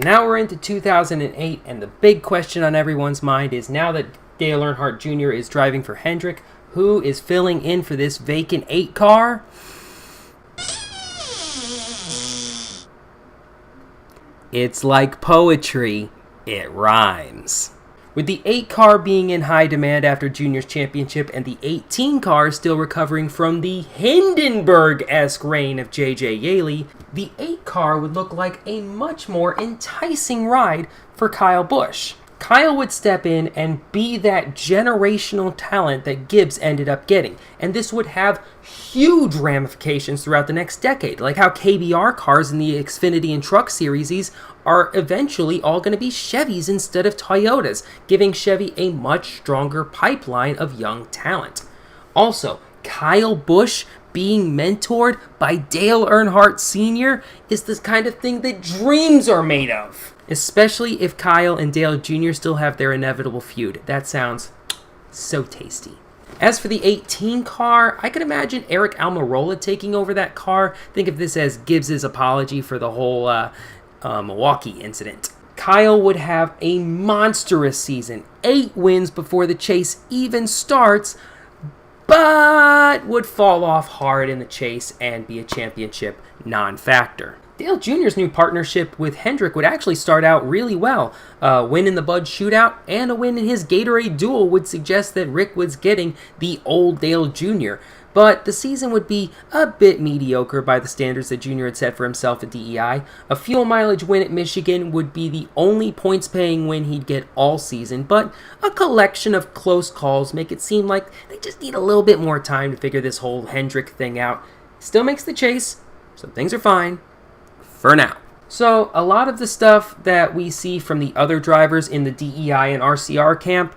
now we're into 2008, and the big question on everyone's mind is, now that Dale Earnhardt Jr. is driving for Hendrick, who is filling in for this vacant 8 car? It's like poetry, it rhymes. With the 8 car being in high demand after Junior's championship and the 18 car still recovering from the Hindenburg-esque reign of J.J. Yaley, the 8 car would look like a much more enticing ride for Kyle Busch. Kyle would step in and be that generational talent that Gibbs ended up getting, and this would have huge ramifications throughout the next decade, like how KBR cars in the Xfinity and Truck Series are eventually all going to be Chevys instead of Toyotas, giving Chevy a much stronger pipeline of young talent. Also, Kyle Busch being mentored by Dale Earnhardt Sr. is the kind of thing that dreams are made of. Especially if Kyle and Dale Jr. still have their inevitable feud. That sounds so tasty. As for the 18 car, I could imagine Eric Almirola taking over that car. Think of this as Gibbs' apology for the whole Milwaukee incident. Kyle would have a monstrous season, 8 wins before the chase even starts, but would fall off hard in the chase and be a championship non-factor. Dale Jr.'s new partnership with Hendrick would actually start out really well. A win in the Bud Shootout and a win in his Gatorade Duel would suggest that Rick was getting the old Dale Jr., but the season would be a bit mediocre by the standards that Jr. had set for himself at DEI. A fuel mileage win at Michigan would be the only points-paying win he'd get all season, but a collection of close calls make it seem like they just need a little bit more time to figure this whole Hendrick thing out. Still makes the chase, so things are fine. For now. So a lot of the stuff that we see from the other drivers in the DEI and RCR camp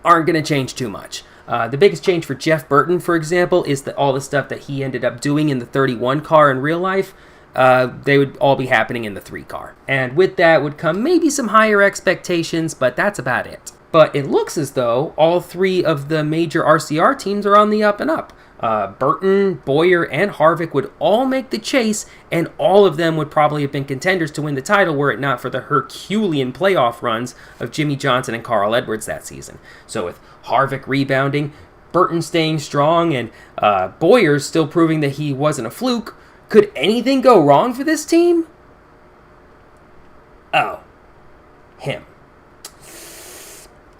aren't going to change too much. The biggest change for Jeff Burton, for example, is that all the stuff that he ended up doing in the 31 car in real life, they would all be happening in the 3 car. And with that would come maybe some higher expectations, but that's about it. But it looks as though all 3 of the major RCR teams are on the up and up. Burton, Boyer, and Harvick would all make the chase, and all of them would probably have been contenders to win the title were it not for the Herculean playoff runs of Jimmy Johnson and Carl Edwards that season. So with Harvick rebounding, Burton staying strong, and Boyer still proving that he wasn't a fluke, could anything go wrong for this team? Oh, him.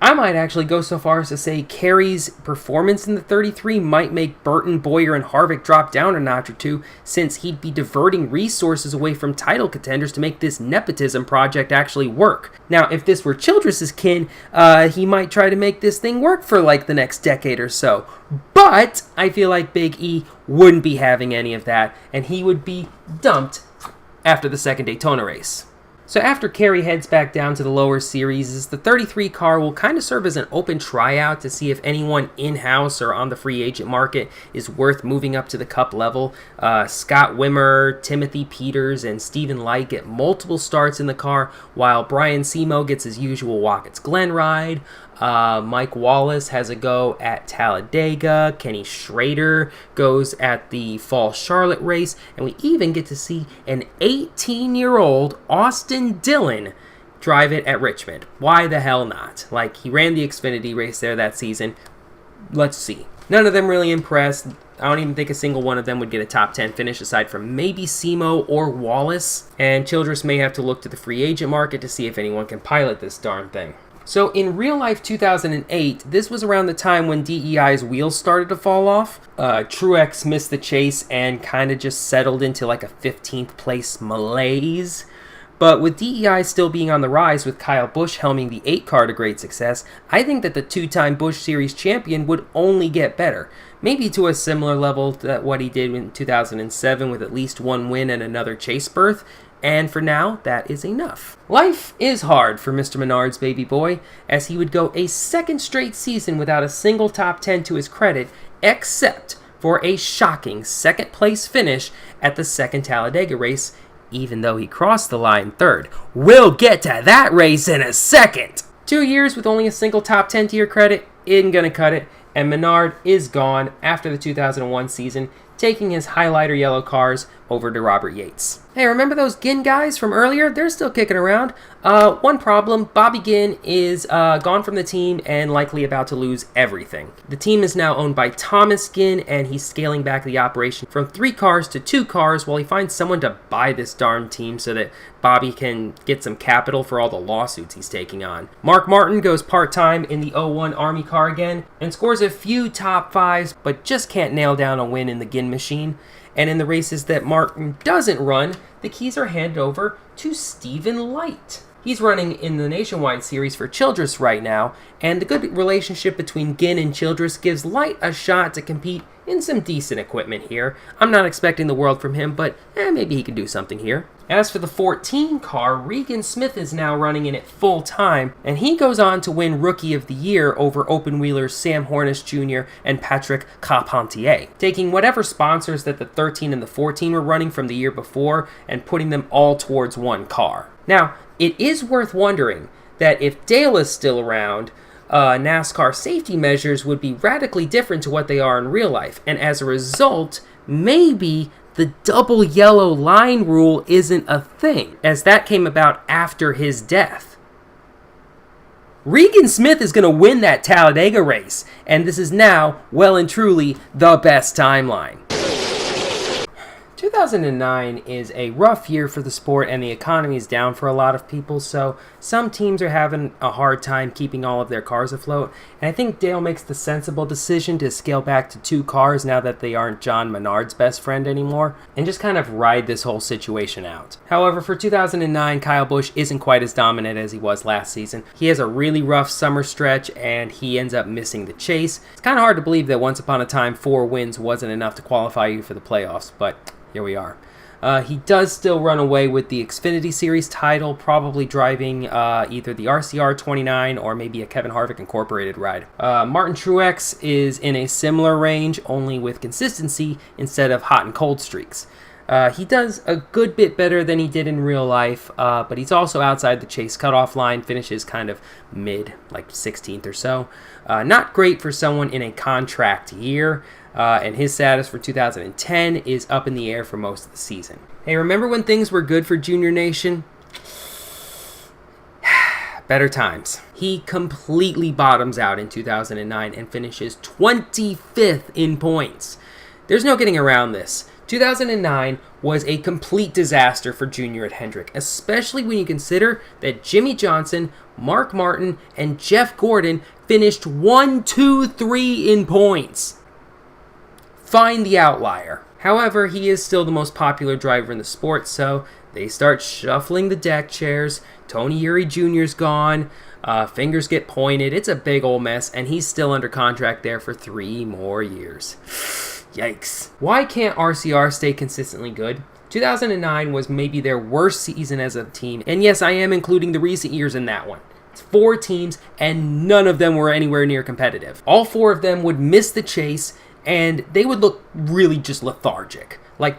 I might actually go so far as to say Kerry's performance in the 33 might make Burton, Boyer, and Harvick drop down a notch or 2, since he'd be diverting resources away from title contenders to make this nepotism project actually work. Now, if this were Childress's kin, he might try to make this thing work for like the next decade or so. But I feel like Big E wouldn't be having any of that, and he would be dumped after the second Daytona race. So after Kerry heads back down to the lower series, the 33 car will kind of serve as an open tryout to see if anyone in-house or on the free agent market is worth moving up to the Cup level. Scott Wimmer, Timothy Peters, and Stephen Light get multiple starts in the car, while Brian Semo gets his usual Wackett's Glen ride. Mike Wallace has a go at Talladega. Kenny Schrader goes at the Fall Charlotte race. And we even get to see an 18-year-old Austin Dillon drive it at Richmond. Why the hell not? Like, he ran the Xfinity race there that season. Let's see. None of them really impressed. I don't even think a single one of them would get a top 10 finish aside from maybe Semo or Wallace. And Childress may have to look to the free agent market to see if anyone can pilot this darn thing. So in real life 2008, this was around the time when DEI's wheels started to fall off. Truex missed the chase and kind of just settled into like a 15th place malaise. But with DEI still being on the rise with Kyle Busch helming the 8 car to great success, I think that the 2-time Busch Series champion would only get better. Maybe to a similar level to what he did in 2007 with at least 1 win and another chase berth. And for now, that is enough. Life is hard for Mr. Menard's baby boy, as he would go a second straight season without a single top 10 to his credit, except for a shocking second place finish at the second Talladega race, even though he crossed the line third. We'll get to that race in a second! 2 years with only a single top 10 to your credit isn't gonna cut it, and Menard is gone after the 2001 season, taking his highlighter yellow cars over to Robert Yates. Hey, remember those Ginn guys from earlier? They're still kicking around. One problem, Bobby Ginn is gone from the team and likely about to lose everything. The team is now owned by Thomas Ginn, and he's scaling back the operation from 3 cars to 2 cars while he finds someone to buy this darn team so that Bobby can get some capital for all the lawsuits he's taking on. Mark Martin goes part-time in the 01 Army car again and scores a few top 5s, but just can't nail down a win in the Ginn machine. And in the races that Martin doesn't run, the keys are handed over to Stephen Light. He's running in the Nationwide Series for Childress right now, and the good relationship between Ginn and Childress gives Light a shot to compete in some decent equipment here. I'm not expecting the world from him, but maybe he can do something here. As for the 14 car, Regan Smith is now running in it full time, and he goes on to win Rookie of the Year over open-wheelers Sam Hornish Jr. and Patrick Carpentier, taking whatever sponsors that the 13 and the 14 were running from the year before and putting them all towards one car. Now, it is worth wondering that if Dale is still around, NASCAR safety measures would be radically different to what they are in real life, and as a result, maybe the double yellow line rule isn't a thing, as that came about after his death. Regan Smith is going to win that Talladega race, and this is now, well and truly, the best timeline. 2009 is a rough year for the sport, and the economy is down for a lot of people, so some teams are having a hard time keeping all of their cars afloat, and I think Dale makes the sensible decision to scale back to 2 cars now that they aren't John Menard's best friend anymore, and just kind of ride this whole situation out. However, for 2009, Kyle Busch isn't quite as dominant as he was last season. He has a really rough summer stretch, and he ends up missing the chase. It's kind of hard to believe that once upon a time 4 wins wasn't enough to qualify you for the playoffs, but here we are. He does still run away with the Xfinity Series title, probably driving either the RCR 29 or maybe a Kevin Harvick Incorporated ride. Martin Truex is in a similar range, only with consistency instead of hot and cold streaks. He does a good bit better than he did in real life, but he's also outside the chase cutoff line, finishes kind of mid, like 16th or so. Not great for someone in a contract year. And his status for 2010 is up in the air for most of the season. Hey, remember when things were good for Junior Nation? Better times. He completely bottoms out in 2009 and finishes 25th in points. There's no getting around this. 2009 was a complete disaster for Junior at Hendrick, especially when you consider that Jimmy Johnson, Mark Martin, and Jeff Gordon finished 1, 2, 3 in points. Find the outlier. However, he is still the most popular driver in the sport, so they start shuffling the deck chairs. Tony Eury Jr.'s gone. Fingers get pointed. It's a big old mess, and he's still under contract there for 3 more years. Yikes. Why can't RCR stay consistently good? 2009 was maybe their worst season as a team, and yes, I am including the recent years in that one. It's 4 teams, and none of them were anywhere near competitive. All 4 of them would miss the chase, and they would look really just lethargic. Like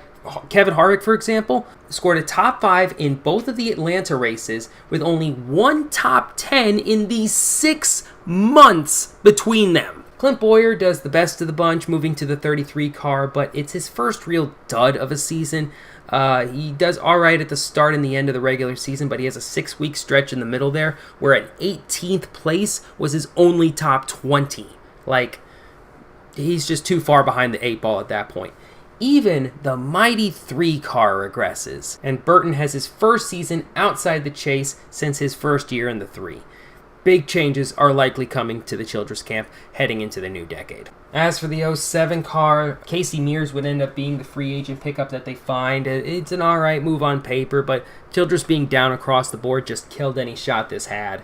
Kevin Harvick, for example, scored a top 5 in both of the Atlanta races with only 1 top 10 in the 6 months between them. Clint Bowyer does the best of the bunch, moving to the 33 car, but it's his first real dud of a season. He does all right at the start and the end of the regular season, but he has a 6-week stretch in the middle there where an 18th place was his only top 20. Like, he's just too far behind the 8 ball at that point. Even the mighty 3 car regresses, and Burton has his first season outside the chase since his first year in the 3. Big changes are likely coming to the Childress camp heading into the new decade. As for the 07 car, Casey Mears would end up being the free agent pickup that they find. It's an alright move on paper, but Childress being down across the board just killed any shot this had.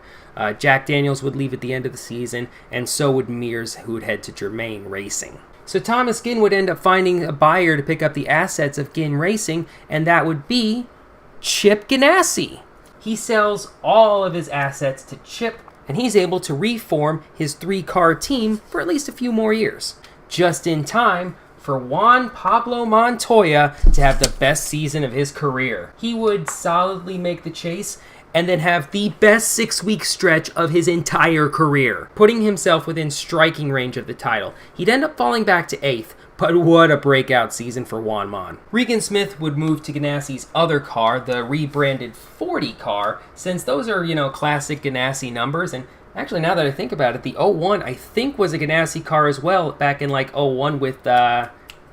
Jack Daniels would leave at the end of the season, and so would Mears, who would head to Germain Racing. So Thomas Ginn would end up finding a buyer to pick up the assets of Ginn Racing, and that would be Chip Ganassi. He sells all of his assets to Chip, and he's able to reform his 3-car team for at least a few more years. Just in time for Juan Pablo Montoya to have the best season of his career. He would solidly make the chase and then have the best 6-week stretch of his entire career, putting himself within striking range of the title. He'd end up falling back to 8th, But what a breakout season for Juan Mon. Regan Smith would move to Ganassi's other car, the rebranded 40 car, since those are, classic Ganassi numbers. And actually, now that I think about it, the 01 I think was a Ganassi car as well back in like 01 with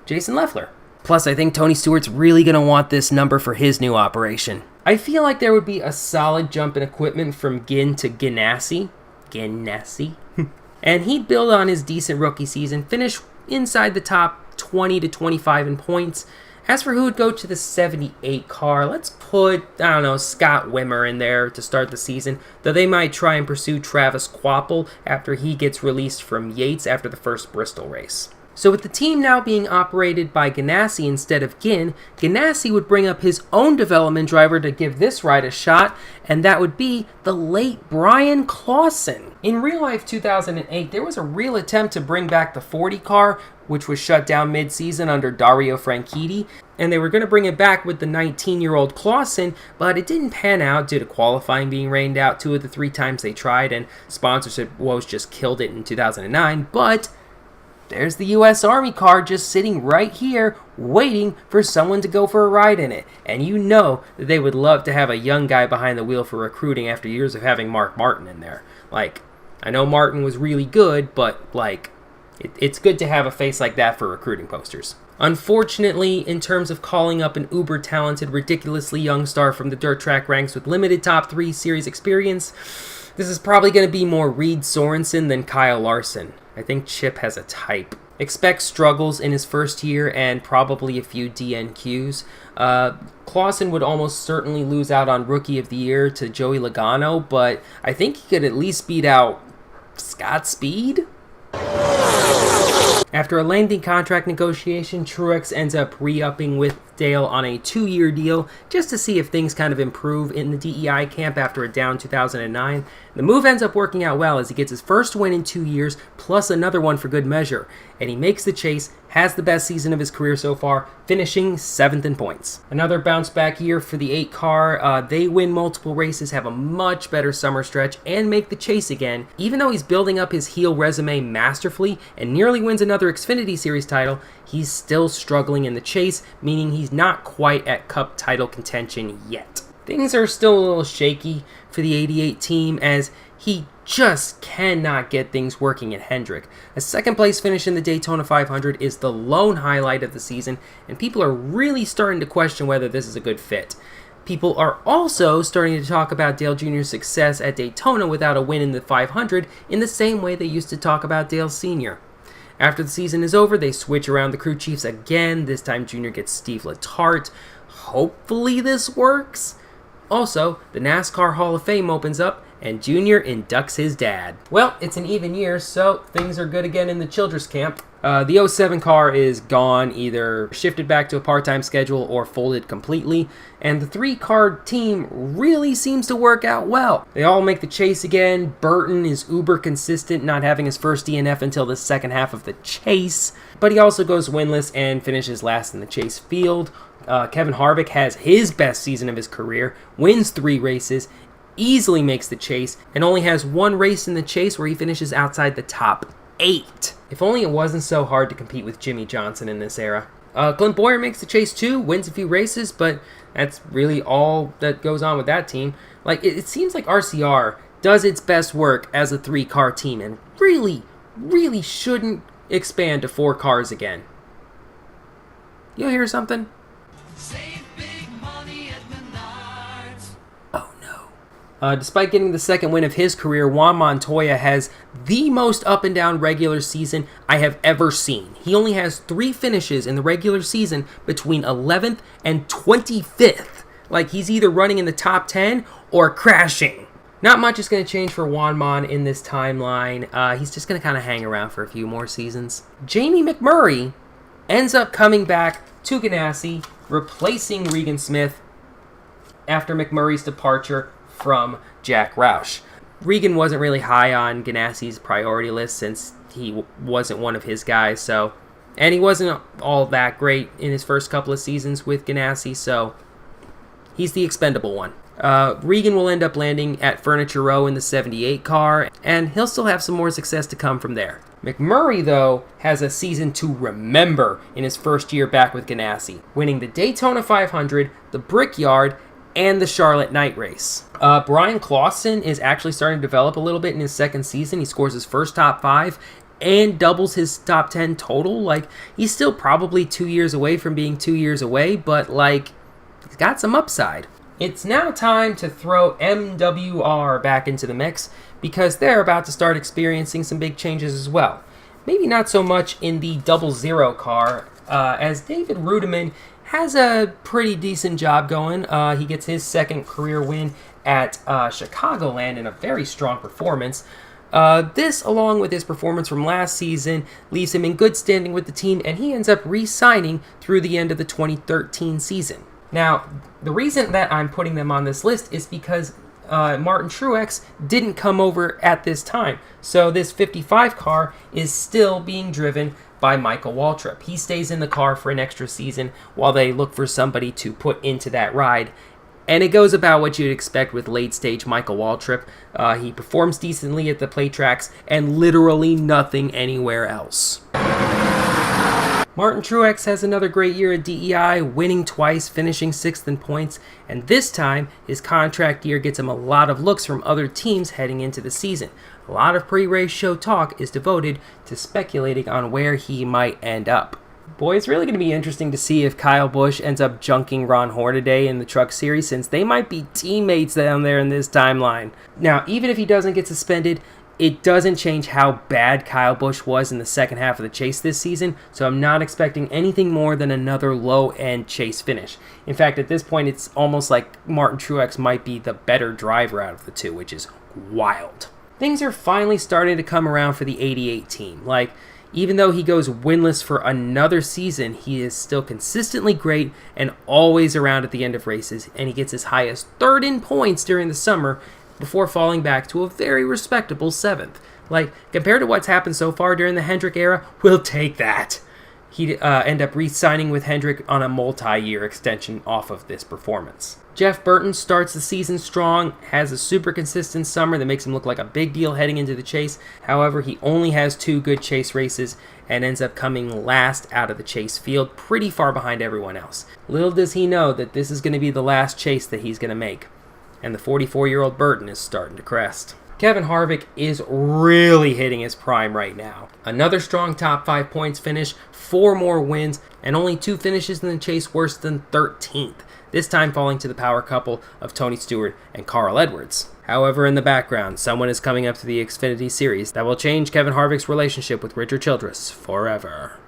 Jason Leffler. Plus, I think Tony Stewart's really going to want this number for his new operation. I feel like there would be a solid jump in equipment from Ginn to Ganassi. And he'd build on his decent rookie season, finish inside the top 20 to 25 in points. As for who would go to the 78 car, let's put, Scott Wimmer in there to start the season, though they might try and pursue Travis Kvapil after he gets released from Yates after the first Bristol race. So with the team now being operated by Ganassi instead of Ginn, Ganassi would bring up his own development driver to give this ride a shot, and that would be the late Brian Clausen. In real life 2008, there was a real attempt to bring back the 40 car, which was shut down mid-season under Dario Franchitti, and they were going to bring it back with the 19-year-old Clausen, but it didn't pan out due to qualifying being rained out 2 of the 3 times they tried, and sponsorship woes just killed it in 2009, but there's the U.S. Army car just sitting right here, waiting for someone to go for a ride in it. And you know that they would love to have a young guy behind the wheel for recruiting after years of having Mark Martin in there. I know Martin was really good, but, it's good to have a face like that for recruiting posters. Unfortunately, in terms of calling up an uber-talented, ridiculously young star from the dirt track ranks with limited top 3 series experience, this is probably going to be more Reed Sorensen than Kyle Larson. I think Chip has a type. Expect struggles in his first year and probably a few DNQs. Clausen would almost certainly lose out on Rookie of the Year to Joey Logano, but I think he could at least beat out Scott Speed. After a lengthy contract negotiation, Truex ends up re-upping with Dale on a 2-year deal just to see if things kind of improve in the DEI camp after a down 2009. The move ends up working out well as he gets his first win in 2 years, plus another one for good measure, and he makes the chase, has the best season of his career so far, finishing 7th in points. Another bounce back year for the 8 car. They win multiple races, have a much better summer stretch, and make the chase again. Even though he's building up his heel resume masterfully and nearly wins another Xfinity Series title, he's still struggling in the chase, meaning he's not quite at Cup title contention yet. Things are still a little shaky for the 88 team as he just cannot get things working at Hendrick. A second place finish in the Daytona 500 is the lone highlight of the season, and people are really starting to question whether this is a good fit. People are also starting to talk about Dale Jr.'s success at Daytona without a win in the 500 in the same way they used to talk about Dale Sr. After the season is over, they switch around the crew chiefs again. This time Jr. gets Steve Letarte. Hopefully this works. Also, the NASCAR Hall of Fame opens up, and Jr. inducts his dad. Well, it's an even year, so things are good again in the Childress camp. The 07 car is gone, either shifted back to a part-time schedule or folded completely, and the 3-car team really seems to work out well. They all make the chase again. Burton is uber consistent, not having his first DNF until the second half of the chase, but he also goes winless and finishes last in the chase field. Kevin Harvick has his best season of his career, wins 3 races, easily makes the chase, and only has 1 race in the chase where he finishes outside the top 8. If only it wasn't so hard to compete with Jimmy Johnson in this era. Clint Boyer makes the chase too, wins a few races, but that's really all that goes on with that team. It seems like RCR does its best work as a 3-car team and really shouldn't expand to 4 cars again. You'll hear something? Save big money at Menards. Oh no. Despite getting the second win of his career, Juan Montoya has the most up and down regular season I have ever seen. He only has 3 finishes in the regular season between 11th and 25th. He's either running in the top 10 or crashing. Not much is going to change for Juan Mon in this timeline. He's just going to kind of hang around for a few more seasons. Jamie McMurray ends up coming back to Ganassi, replacing Regan Smith after McMurray's departure from Jack Roush. Regan wasn't really high on Ganassi's priority list since he wasn't one of his guys, and he wasn't all that great in his first couple of seasons with Ganassi, so he's the expendable one. Regan will end up landing at Furniture Row in the 78 car, and he'll still have some more success to come from there. McMurray, though, has a season to remember in his first year back with Ganassi, winning the Daytona 500, the Brickyard, and the Charlotte Night Race. Brian Clausen is actually starting to develop a little bit in his second season. He scores his first top 5 and doubles his top 10 total. Like, he's still probably 2 years away from being 2 years away, but, like, he's got some upside. It's now time to throw MWR back into the mix because they're about to start experiencing some big changes as well. Maybe not so much in the 00 car, as David Rudiman has a pretty decent job going. He gets his second career win at Chicagoland in a very strong performance. This, along with his performance from last season, leaves him in good standing with the team, and he ends up re-signing through the end of the 2013 season. Now, the reason that I'm putting them on this list is because Martin Truex didn't come over at this time. So this 55 car is still being driven by Michael Waltrip. He stays in the car for an extra season while they look for somebody to put into that ride. And it goes about what you'd expect with late-stage Michael Waltrip. He performs decently at the play tracks and literally nothing anywhere else. Martin Truex has another great year at DEI, winning twice, finishing 6th in points, and this time his contract year gets him a lot of looks from other teams heading into the season. A lot of pre-race show talk is devoted to speculating on where he might end up. Boy, it's really going to be interesting to see if Kyle Busch ends up junking Ron Hornaday in the Truck Series, since they might be teammates down there in this timeline. Now, even if he doesn't get suspended, it doesn't change how bad Kyle Busch was in the second half of the chase this season, so I'm not expecting anything more than another low-end chase finish. In fact, at this point, it's almost like Martin Truex might be the better driver out of the two, which is wild. Things are finally starting to come around for the 88 team. Like, even though he goes winless for another season, he is still consistently great and always around at the end of races, and he gets as high as 3rd in points during the summer, before falling back to a very respectable 7th. Like, compared to what's happened so far during the Hendrick era, we'll take that. He'd end up re-signing with Hendrick on a multi-year extension off of this performance. Jeff Burton starts the season strong, has a super consistent summer that makes him look like a big deal heading into the chase. However, he only has 2 good chase races and ends up coming last out of the chase field, pretty far behind everyone else. Little does he know that this is going to be the last chase that he's going to make. And the 44-year-old Burton is starting to crest. Kevin Harvick is really hitting his prime right now. Another strong top 5 points finish, 4 more wins, and only 2 finishes in the chase worse than 13th, this time falling to the power couple of Tony Stewart and Carl Edwards. However, in the background, someone is coming up to the Xfinity Series that will change Kevin Harvick's relationship with Richard Childress forever.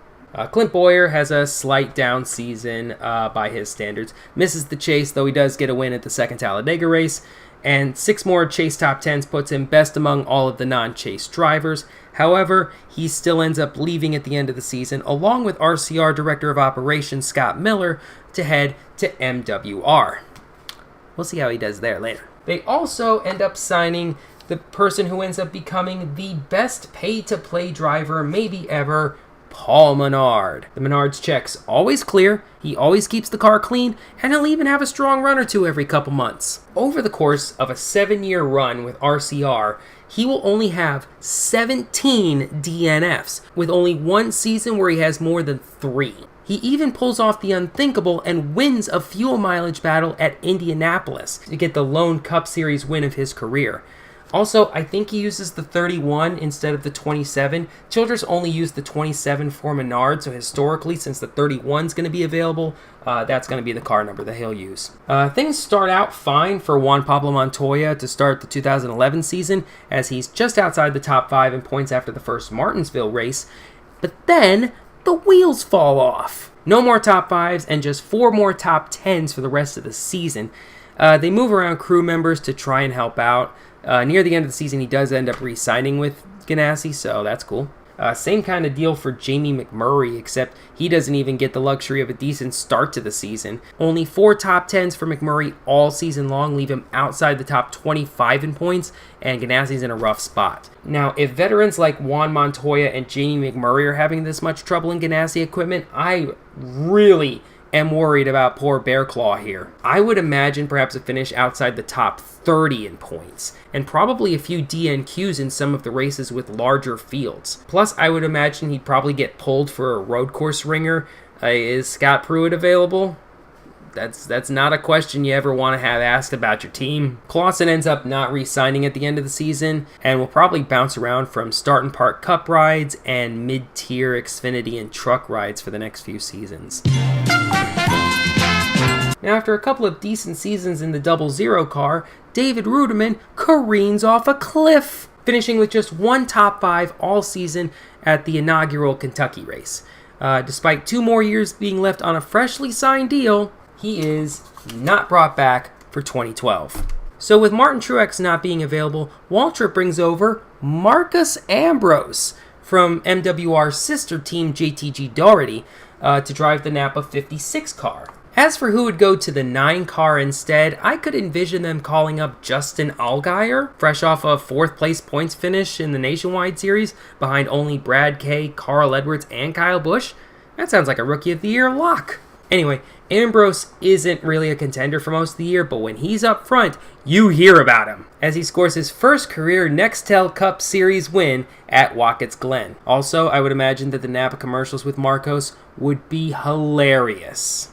Clint Bowyer has a slight down season by his standards. Misses the chase, though he does get a win at the second Talladega race. And 6 more chase top 10s puts him best among all of the non-chase drivers. However, he still ends up leaving at the end of the season, along with RCR Director of Operations Scott Miller, to head to MWR. We'll see how he does there later. They also end up signing the person who ends up becoming the best pay-to-play driver maybe ever, Paul Menard. The Menard's checks always clear, he always keeps the car clean, and he'll even have a strong run or two every couple months. Over the course of a 7-year run with RCR, he will only have 17 DNFs, with only 1 season where he has more than 3. He even pulls off the unthinkable and wins a fuel mileage battle at Indianapolis to get the lone Cup Series win of his career. Also, I think he uses the 31 instead of the 27. Childress only used the 27 for Menard, so historically, since the 31 is going to be available, that's going to be the car number that he'll use. Things start out fine for Juan Pablo Montoya to start the 2011 season, as he's just outside the top 5 in points after the first Martinsville race. But then, the wheels fall off. No more top 5s and just 4 more top 10s for the rest of the season. They move around crew members to try and help out. Near the end of the season, he does end up re-signing with Ganassi, so that's cool. Same kind of deal for Jamie McMurray, except he doesn't even get the luxury of a decent start to the season. Only 4 top 10s for McMurray all season long leave him outside the top 25 in points, and Ganassi's in a rough spot. Now, if veterans like Juan Montoya and Jamie McMurray are having this much trouble in Ganassi equipment, I really am worried about poor Bear Claw here. I would imagine perhaps a finish outside the top 30 in points, and probably a few DNQs in some of the races with larger fields. Plus, I would imagine he'd probably get pulled for a road course ringer. Is Scott Pruitt available? That's not a question you ever want to have asked about your team. Clausen ends up not re-signing at the end of the season and will probably bounce around from start and park cup rides and mid-tier Xfinity and truck rides for the next few seasons. Now, after a couple of decent seasons in the 00 car, David Ruderman careens off a cliff, finishing with just one top 5 all season at the inaugural Kentucky race. Despite 2 more years being left on a freshly signed deal, he is not brought back for 2012. So with Martin Truex not being available, Waltrip brings over Marcus Ambrose from MWR's sister team JTG Daugherty to drive the Napa 56 car. As for who would go to the 9 car instead, I could envision them calling up Justin Allgaier, fresh off a 4th place points finish in the Nationwide Series, behind only Brad Kay, Carl Edwards, and Kyle Busch. That sounds like a Rookie of the Year lock. Anyway, Ambrose isn't really a contender for most of the year, but when he's up front, you hear about him, as he scores his first career Nextel Cup Series win at Wackett's Glen. Also, I would imagine that the Napa commercials with Marcos would be hilarious.